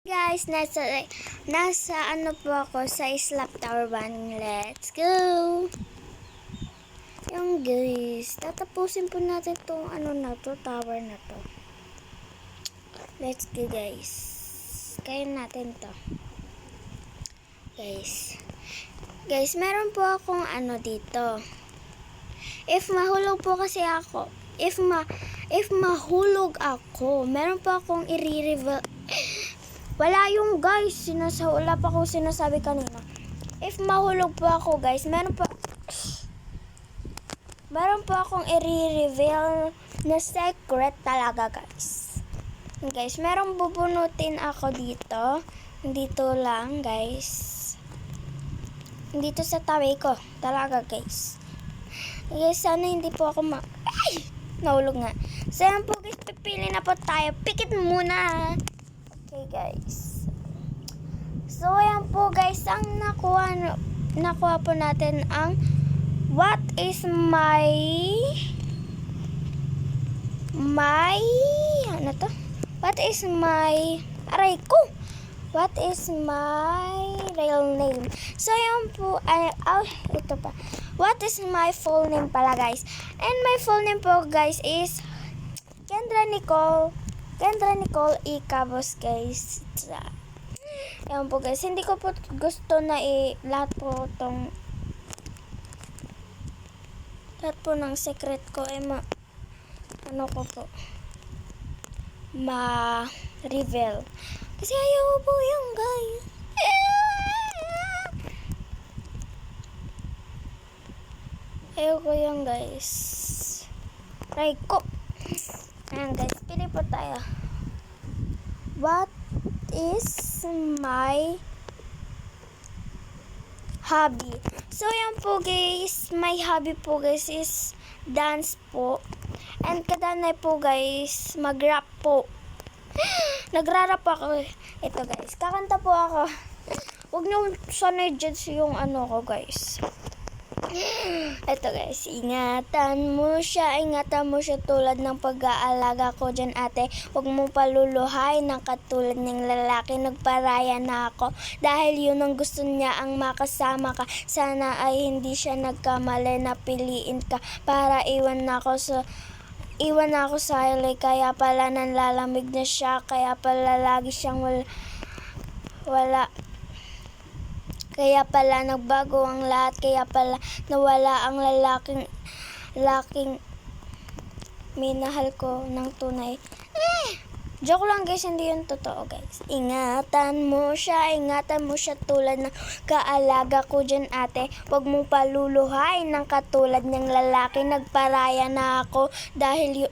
Guys, nasa ano po ako sa Islap Tower 1. Let's go! Yung guys, tatapusin po natin tong tower na to. Let's go guys. Kaya natin to. Guys, meron po akong dito. If mahulog po kasi ako, if mahulog ako, meron po akong i-reveal. Wala yung guys, wala pa ako sinasabi kanina. If mahulog po ako guys, meron po akong i-reveal na secret talaga guys. Guys, merong bubunutin ako dito. Dito lang guys. Dito sa tawi ko. Talaga guys. Guys, sana hindi po ako nahulog nga. So yan po guys, pipili na po tayo. Pikit muna. Okay guys. So ayan po guys, ang nakuha po natin ang what is my real name. So ayan po ito pa. What is my full name pala guys? And my full name po guys is Kendra Nicole Cabos guys. Ayan po guys, hindi ko po gusto na lahat po ng secret ko ma-reveal. Kasi ayaw po yan guys. Ayaw ko yan guys. Try ko. Ayan guys, pili po tayo. What is my hobby? So yan po guys, my hobby po guys is dance po. And kadanay po guys, mag-rap po. Nagra-rap ako. Ito guys, kakanta po ako. Huwag niyo sana i-judge yung ko guys. Ito guys, ingatan mo siya tulad ng pag-aalaga ko dyan ate. Huwag mo paluluhay ng katulad ng lalaki. Nagparaya na ako dahil yun ang gusto niya, ang makasama ka. Sana ay hindi siya nagkamali na piliin ka para iwan na ako sa ilay. Kaya pala nanlalamig na siya, kaya pala lagi siyang wala. Kaya pala nagbago ang lahat, kaya pala nawala ang lalaking minahal ko ng tunay. Joke lang guys, hindi yun totoo guys. Ingatan mo siya tulad ng kaalaga ko dyan ate. Huwag mong paluluhay ng katulad ng lalaki. Nagparaya na ako dahil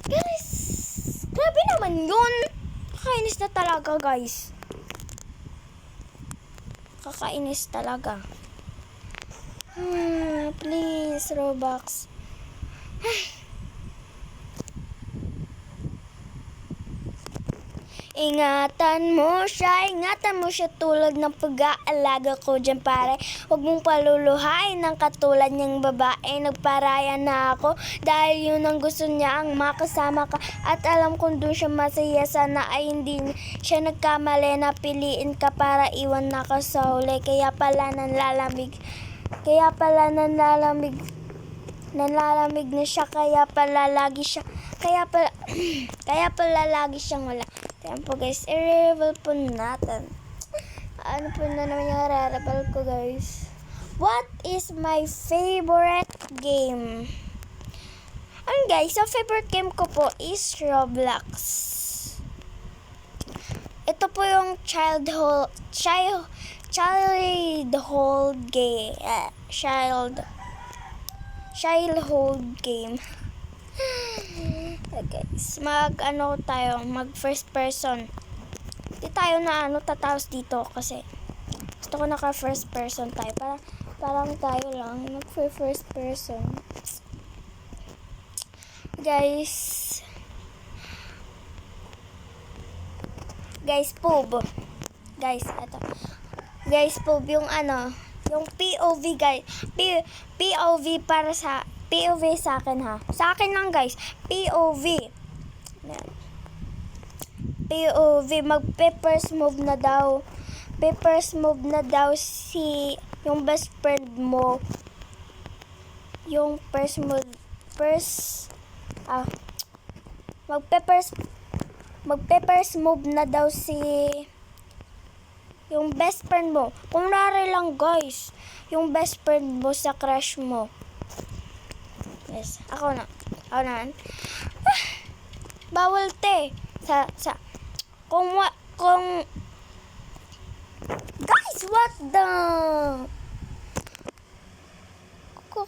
Guys, grabe naman yun. Kakainis na talaga guys. Kakainis talaga. Please, Robux. Ingatan mo siya tulad ng pag-aalaga ko dyan pare. Huwag mong paluluhay ng katulad niyang babae. Nagparaya na ako dahil yun ang gusto niya, ang makasama ka. At alam kong doon siya masaya, sana ay hindi siya nagkamali na piliin ka para iwan na ka sa huli. Kaya pala nanlalamig na siya, kaya pala lagi siyang wala. Ayan po guys, i-reveal po natin. Ano po na naman yung i-reveal ko guys? What is my favorite game? Guys, ang favorite game ko po is Roblox. Ito po yung childhood game. Guys, mag first person. Di tayo na tataos dito kasi gusto ko naka first person tayo. Parang tayo lang mag first person. Guys, pub. Guys, ito. Guys, pub yung yung POV guys. POV para sa POV sa akin ha. Sa akin lang guys. POV. Ayan. POV, mag-first move na daw. First move na daw si yung best friend mo. Yung first move, magpe-first move na daw si yung best friend mo. Kunwari lang guys, yung best friend mo sa crush mo. Yes, ako naman. Bawal te. Kung guys, what the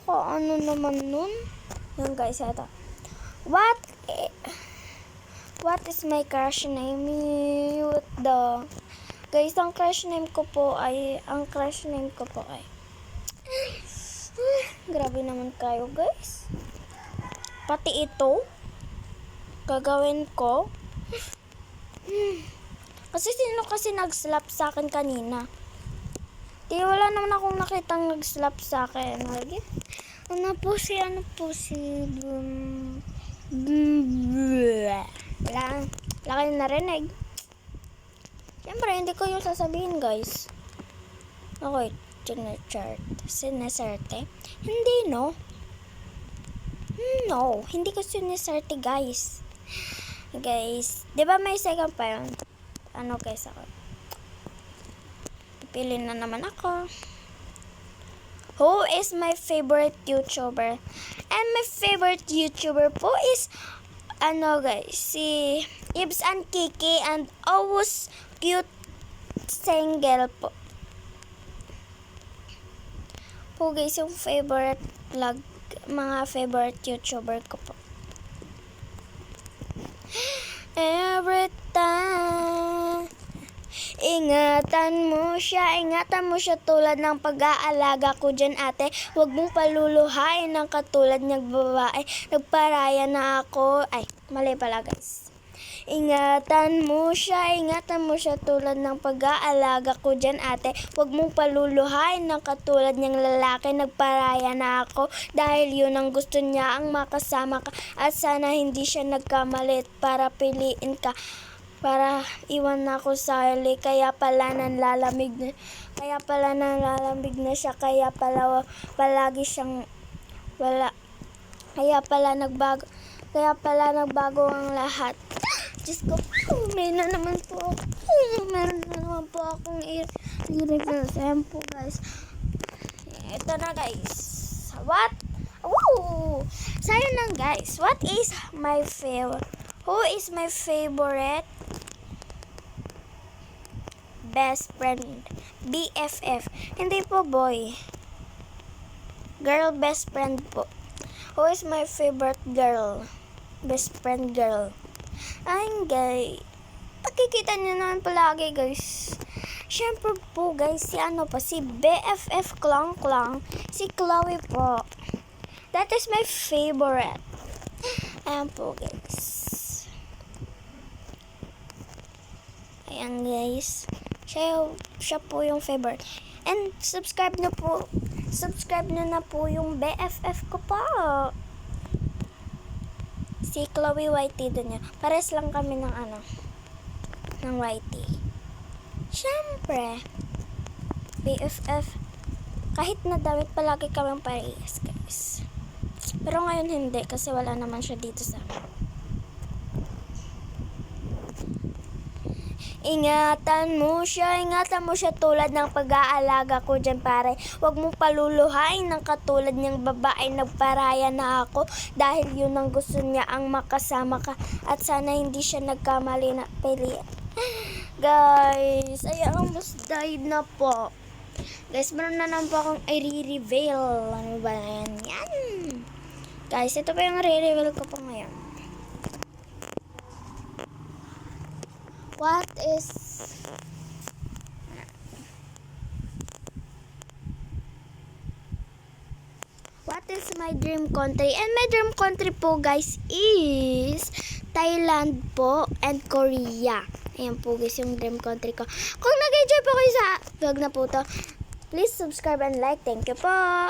ano naman nun? Yan guys, ito. What is my crush name? What the guys, ang crush name ko po ay grabe naman kayo guys. Pati ito gagawin ko. Kasi sino kasi nag-slap sa akin kanina? Wala naman akong nakitang nag-slap sa akin. Ano po si wala kayong narinig. Siyempre, hindi ko yung sasabihin, guys. Okay, sineserte. Hindi, no? No, hindi ko sineserte, guys. Guys, di ba may second pa yun? Ano guys ako? Pili na naman ako. Who is my favorite YouTuber? And my favorite YouTuber po is guys, si Ibs and Kiki and always cute single po. Po guys, yung favorite vlog, mga favorite YouTuber ko po. Every time ingatan mo siya tulad ng pag-aalaga ko dyan ate. Huwag mong paluluhain ng katulad niyang babae. Nagparaya na ako. Ay, mali pala guys. Ingatan mo siya tulad ng pag-aalaga ko dyan ate. Huwag mong paluluhain ng katulad niyang lalaki. Nagparaya na ako dahil yun ang gusto niya, ang makasama ka. At sana hindi siya nagkamalit para piliin ka. Para iwan na ako sa huli, kaya pala nalalamig na siya, kaya pala palagi siyang wala, kaya pala nagbago ang lahat. Diyos ko, meron na naman po akong i-represent po guys. Ito na guys. What? Woo! Sayo lang guys. What is my favorite? Who is my favorite best friend? BFF. Hindi po boy. Girl best friend po. Who is my favorite girl? Best friend girl. Ay guys. Nakikita niyo naman palagi guys. Siyempre po guys, si BFF Klang Klang. Si Chloe po. That is my favorite. Ayan po guys. Ayan guys. Siya po yung favorite. And subscribe na po yung BFF ko po. Si Chloe YT doon niya. Pares lang kami ng ng YT. Siyempre, BFF. Kahit na damit, palagi kami parehas guys. Pero ngayon hindi kasi wala naman siya dito sa amin. Ingatan mo siya tulad ng pag-aalaga ko dyan pare. Huwag mong paluluhain ng katulad niyang babae. Nagparaya na ako dahil yun ang gusto niya, ang makasama ka. At sana hindi siya nagkamali na pili. Guys, ay almost died na po. Guys, meron na naman po akong i-reveal. Ano ba yan? Yan. Guys, ito pa yung i-reveal ko po ngayon. What is my dream country? And my dream country po guys is Thailand po and Korea. Ayan po guys yung dream country ko. Kung nag-enjoy po kayo sa vlog na po to, please subscribe and like. Thank you po.